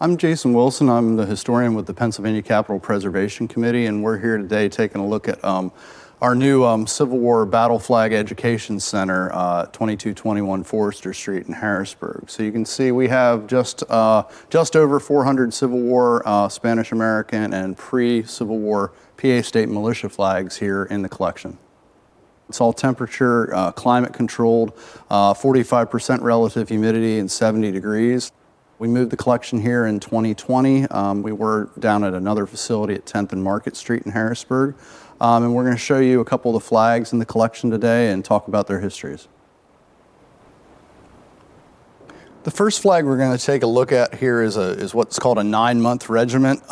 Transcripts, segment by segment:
I'm Jason Wilson. I'm the historian with the Pennsylvania Capitol Preservation Committee, and we're here today taking a look at our new Civil War Battle Flag Education Center, 2221 Forester Street in Harrisburg. So you can see we have just over 400 Civil War, Spanish American, and pre-Civil War PA State Militia flags here in the collection. It's all temperature, climate controlled, 45% relative humidity and 70 degrees. We moved the collection here in 2020. We were down at another facility at 10th and Market Street in Harrisburg. And we're going to show you a couple of the flags in the collection today and talk about their histories. The first flag we're going to take a look at here is what's called a 9-month regiment.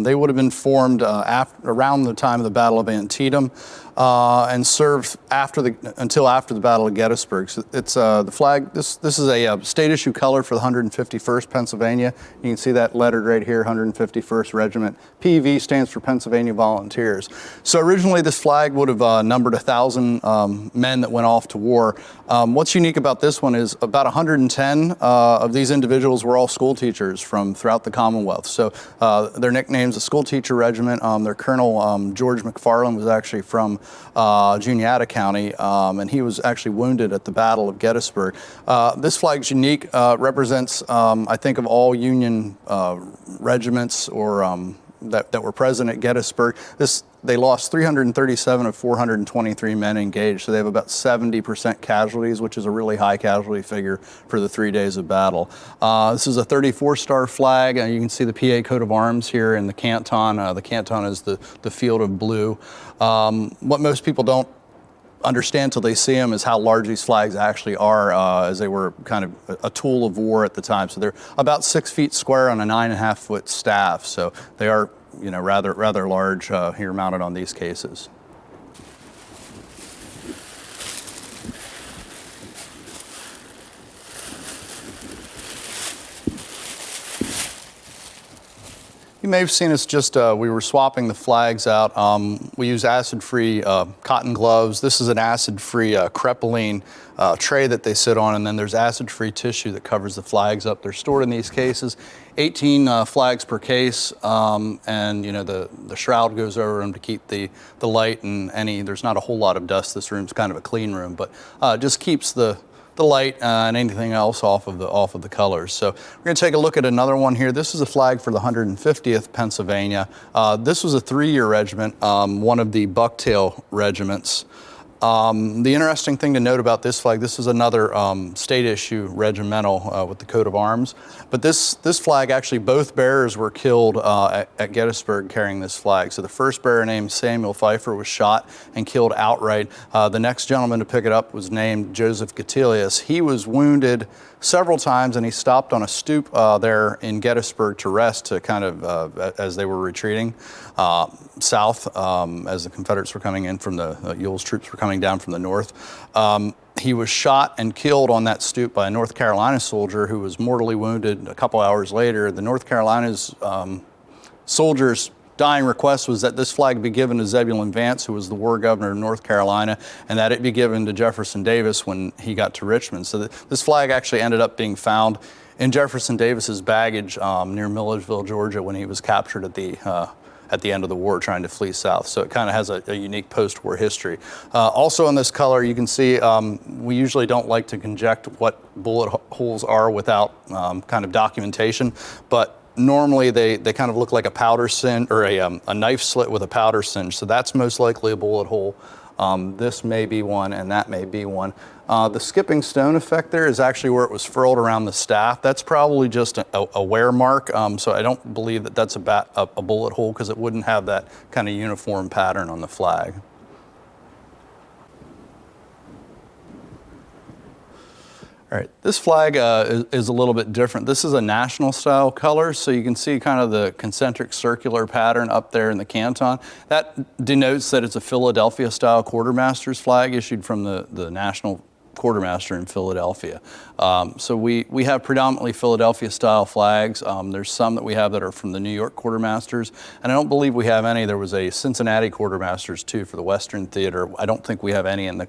They would have been formed around the time of the Battle of Antietam and served until after the Battle of Gettysburg. So it's the flag. This is a state issue color for the 151st Pennsylvania. You can see that lettered right here, 151st Regiment. PV stands for Pennsylvania Volunteers. So originally this flag would have numbered 1,000 men that went off to war. What's unique about this one is about 110 of these individuals were all school teachers from throughout the Commonwealth. So their nickname's the School Teacher Regiment. Their Colonel, George McFarland, was actually from Juniata County, and he was actually wounded at the Battle of Gettysburg. This flag's unique, represents, I think, of all Union regiments or that were present at Gettysburg. They lost 337 of 423 men engaged, so they have about 70% casualties, which is a really high casualty figure for the 3 days of battle. This is a 34-star flag, and you can see the PA coat of arms here in the canton. The canton is the field of blue. What most people don't understand till they see them is how large these flags actually are, as they were kind of a tool of war at the time. So they're about 6 feet square on a 9.5-foot staff. So they are, rather large here mounted on these cases. You may have seen us we were swapping the flags out. We use acid-free cotton gloves. This is an acid-free crepeline tray that they sit on, and then there's acid-free tissue that covers the flags up. They're stored in these cases, 18 flags per case, and the shroud goes over them to keep the light and there's not a whole lot of dust. This room's kind of a clean room, but just keeps the light and anything else off of the colors. So we're going to take a look at another one here. This is a flag for the 150th Pennsylvania. This was a 3-year regiment, one of the Bucktail regiments. The interesting thing to note about this flag, this is another state issue regimental with the coat of arms. But this flag, actually both bearers were killed at Gettysburg carrying this flag. So the first bearer, named Samuel Pfeiffer, was shot and killed outright. The next gentleman to pick it up was named Joseph Gatilius. He was wounded several times, and he stopped on a stoop there in Gettysburg to rest, to kind of as they were retreating south, as the Confederates were coming in from the Ewell's troops were coming down from the north. He was shot and killed on that stoop by a North Carolina soldier who was mortally wounded a couple hours later. The North Carolina's soldiers' dying request was that this flag be given to Zebulon Vance, who was the war governor of North Carolina, and that it be given to Jefferson Davis when he got to Richmond. So this flag actually ended up being found in Davis's baggage near Milledgeville, Georgia, when he was captured at the end of the war trying to flee south. So it kind of has a unique post-war history. Also in this color, you can see we usually don't like to conject what bullet holes are without kind of documentation, but normally they kind of look like a powder singe, or a knife slit with a powder singe. So that's most likely a bullet hole. This may be one, and that may be one. The skipping stone effect there is actually where it was furled around the staff. That's probably just a wear mark, so I don't believe that that's a bullet hole, because it wouldn't have that kind of uniform pattern on the flag. All right, this flag is a little bit different. This is a national style color, so you can see kind of the concentric circular pattern up there in the canton. That denotes that it's a Philadelphia style quartermaster's flag issued from the national quartermaster in Philadelphia. So we have predominantly Philadelphia style flags. There's some that we have that are from the New York quartermasters, and I don't believe we have any. There was a Cincinnati quartermasters too for the Western Theater. I don't think we have any in the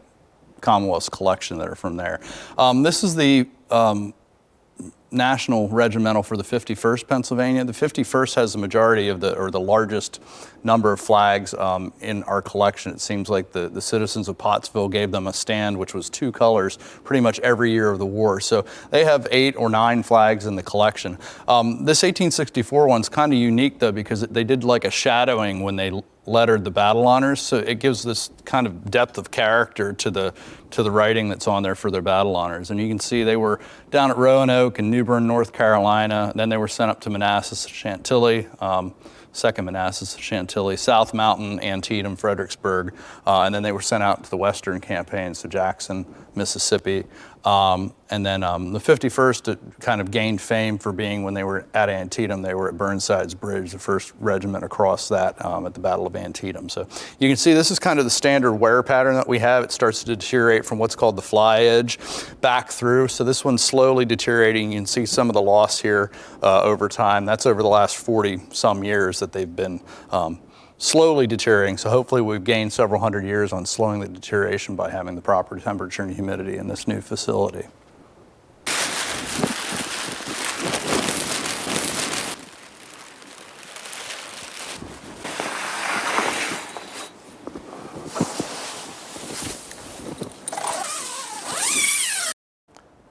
Commonwealth's collection that are from there. This is the national regimental for the 51st Pennsylvania. The 51st has the majority of the largest number of flags in our collection. It seems like the citizens of Pottsville gave them a stand, which was 2 colors, pretty much every year of the war. So they have 8 or 9 flags in the collection. This 1864 one's kind of unique though, because they did like a shadowing when they lettered the battle honors, so it gives this kind of depth of character to the writing that's on there for their battle honors. And you can see they were down at Roanoke and New Bern, North Carolina. Then they were sent up to Manassas, Chantilly, Second Manassas, Chantilly, South Mountain, Antietam, Fredericksburg, and then they were sent out to the Western campaign, so Jackson, Mississippi. And then the 51st kind of gained fame for being, when they were at Antietam, they were at Burnside's Bridge, the first regiment across that at the Battle of Antietam. So you can see this is kind of the standard wear pattern that we have. It starts to deteriorate from what's called the fly edge back through. So this one's slowly deteriorating. You can see some of the loss here over time. That's over the last 40 some years that they've been slowly deteriorating. So hopefully we've gained several hundred years on slowing the deterioration by having the proper temperature and humidity in this new facility.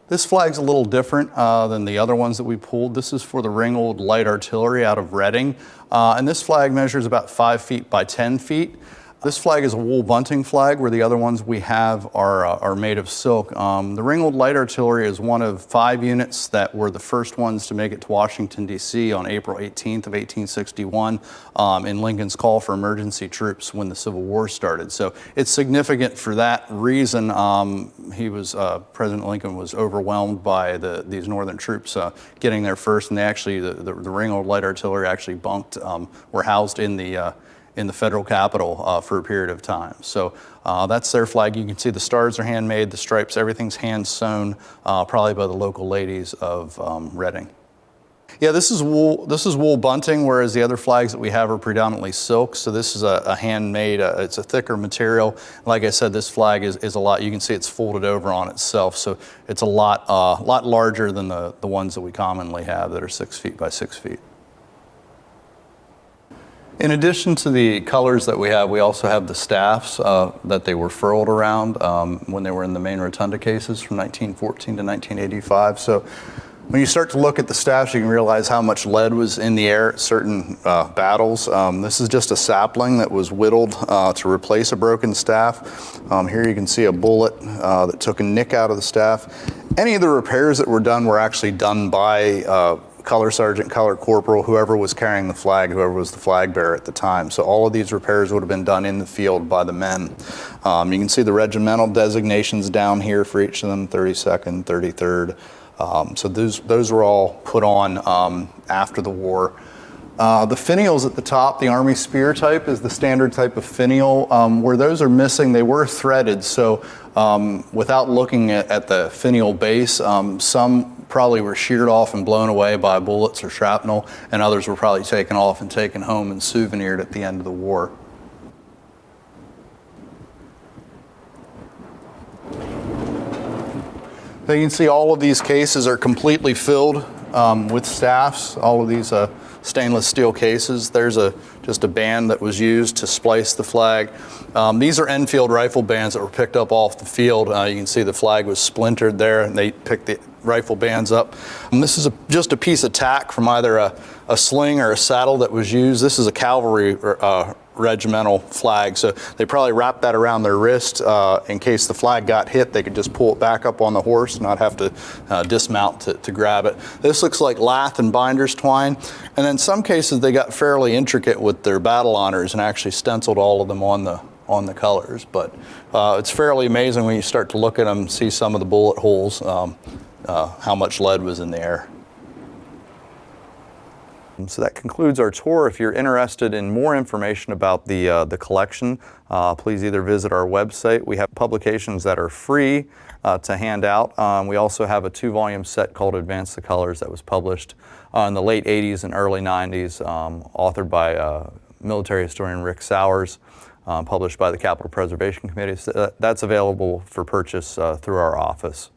This flag's a little different than the other ones that we pulled. This is for the Ringgold Light Artillery out of Reading. And this flag measures about 5 feet by 10 feet. This flag is a wool bunting flag, where the other ones we have are made of silk. The Ringgold Light Artillery is one of 5 units that were the first ones to make it to Washington, D.C. on April 18th of 1861 in Lincoln's call for emergency troops when the Civil War started. So it's significant for that reason. President Lincoln was overwhelmed by these northern troops getting there first, and they actually, the Ringgold Light Artillery actually were housed in the federal capitol for a period of time. So that's their flag. You can see the stars are handmade, the stripes, everything's hand sewn, probably by the local ladies of Reading. Yeah, this is wool bunting, whereas the other flags that we have are predominantly silk. So this is a handmade, it's a thicker material. Like I said, this flag is a lot, you can see it's folded over on itself. So it's a lot larger than the ones that we commonly have that are 6 feet by 6 feet. In addition to the colors that we have, we also have the staffs that they were furled around when they were in the main rotunda cases from 1914 to 1985. So when you start to look at the staffs, you can realize how much lead was in the air at certain battles. This is just a sapling that was whittled to replace a broken staff. Here you can see a bullet that took a nick out of the staff. Any of the repairs that were done were actually done by color sergeant, color corporal, whoever was carrying the flag, whoever was the flag bearer at the time. So all of these repairs would have been done in the field by the men. You can see the regimental designations down here for each of them, 32nd, 33rd. So those were all put on after the war. The finials at the top, the Army Spear type is the standard type of finial. Where those are missing, they were threaded. So without looking at the finial base, some probably were sheared off and blown away by bullets or shrapnel, and others were probably taken off and taken home and souvenired at the end of the war. So you can see all of these cases are completely filled with staffs, all of these stainless steel cases. There's just a band that was used to splice the flag. These are Enfield rifle bands that were picked up off the field. You can see the flag was splintered there, and they picked the rifle bands up. And this is just a piece of tack from either a sling or a saddle that was used. This is a cavalry regimental flag, so they probably wrapped that around their wrist in case the flag got hit. They could just pull it back up on the horse and not have to dismount to grab it. This looks like lath and binder's twine, and in some cases they got fairly intricate with their battle honors and actually stenciled all of them on the colors. But it's fairly amazing when you start to look at them, see some of the bullet holes, how much lead was in the air. So that concludes our tour. If you're interested in more information about the collection, please either visit our website. We have publications that are free to hand out. We also have a 2-volume set called Advance the Colors that was published in the late 80s and early 90s, authored by military historian Rick Sowers, published by the Capitol Preservation Committee. So that's available for purchase through our office.